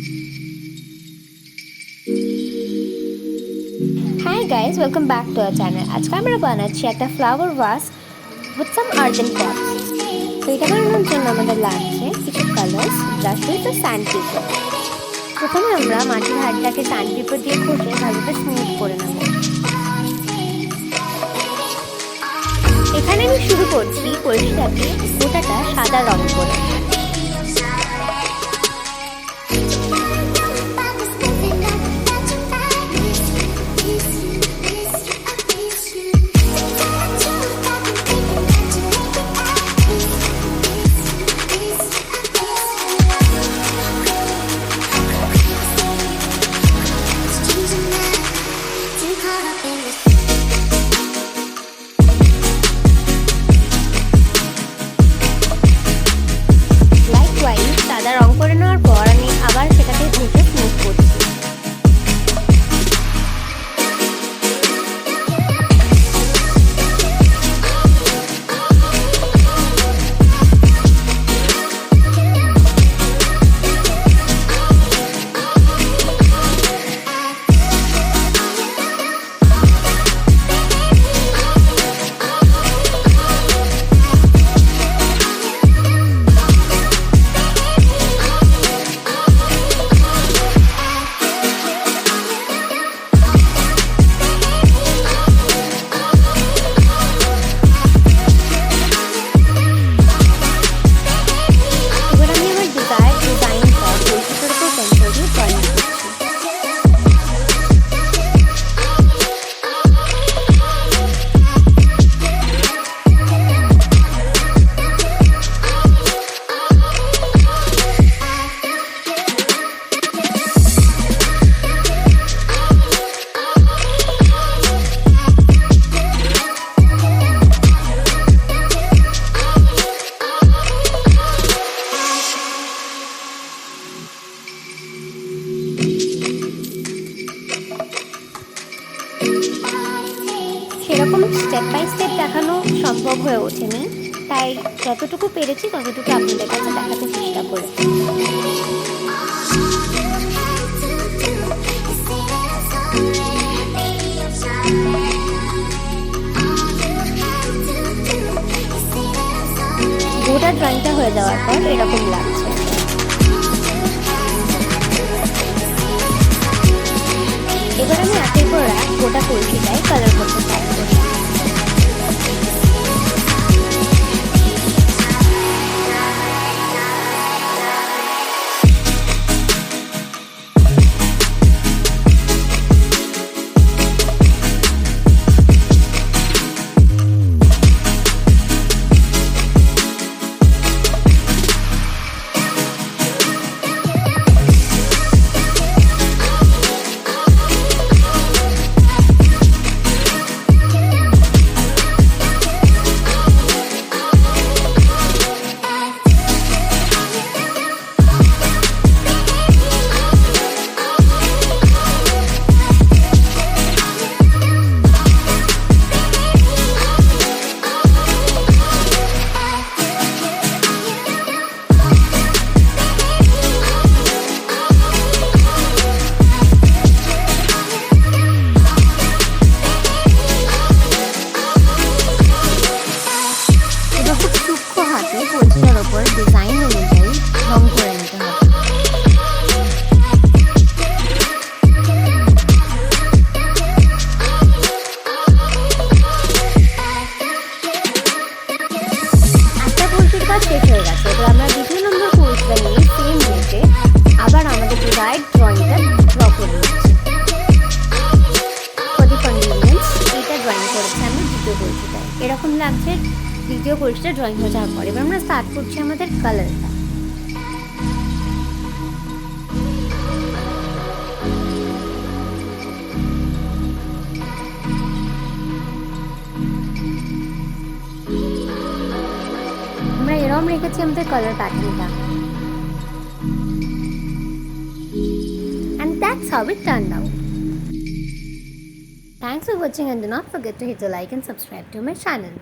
Hi guys, welcome back to our channel. আজকে আমরা বানাচ্ছি একটা flower vase with some earthen pots. তো এটা বানানোর জন্য আমাদের লাগছে কিছু কালার্স, ব্রাশেস আর স্যান্ড পেপার। প্রথমে আমরা মাটির হাড়টাকে স্যান্ড পেপার দিয়ে ঘষে ভালোভাবে স্মুথ করে নেব। এখানে আমি শুরু করছি কলসিটাকে গোটাটা সাদা রং করে। সাদা রং করে নেওয়ার পর আমি আবার সেটাকে ঘষে স্মুথ করছি। সেরকম স্টেপ বাই স্টেপ দেখানো সম্ভব হয়ে ওঠেনি, তাই যতটুকু পেরেছি ততটুকু আপনাদের কাছে দেখাতে চেষ্টা করেছি। গোটা ড্রয়িংটা হয়ে যাওয়ার পর এরকম লাগছে। এবার আমি একের পর এক গোটা কলসিটায় কালার করতে স্টার্ট করি। কলসিটার ওপর ডিজাইন অনুযায়ী রং করে নিতে হবে। একটা কলসির কাজ শেষ হয়ে গেছে, এবার আমরা দ্বিতীয় নম্বর কলসিটা নিয়ে সেম ওয়েতে আবার আমাদের ডিজাইন ড্রয়িংটা ড্র করে নিচ্ছি। ফর দি কনভিনিয়েন্স এইটা ড্রয়িং করেছি আমি দ্বিতীয় কলসিটায়। এরকম লাগছে দ্বিতীয় কলসিটা ড্রয়িং হয়ে যাওয়ার পর। এবার আমরা স্টার্ট করছি আমাদের কালারটা। আমরা এরকম রেখেছি আমাদের কালার প্যাটার্নটা। And that's how it turned out. Thanks for watching and do not forget to hit the like and subscribe to my channel.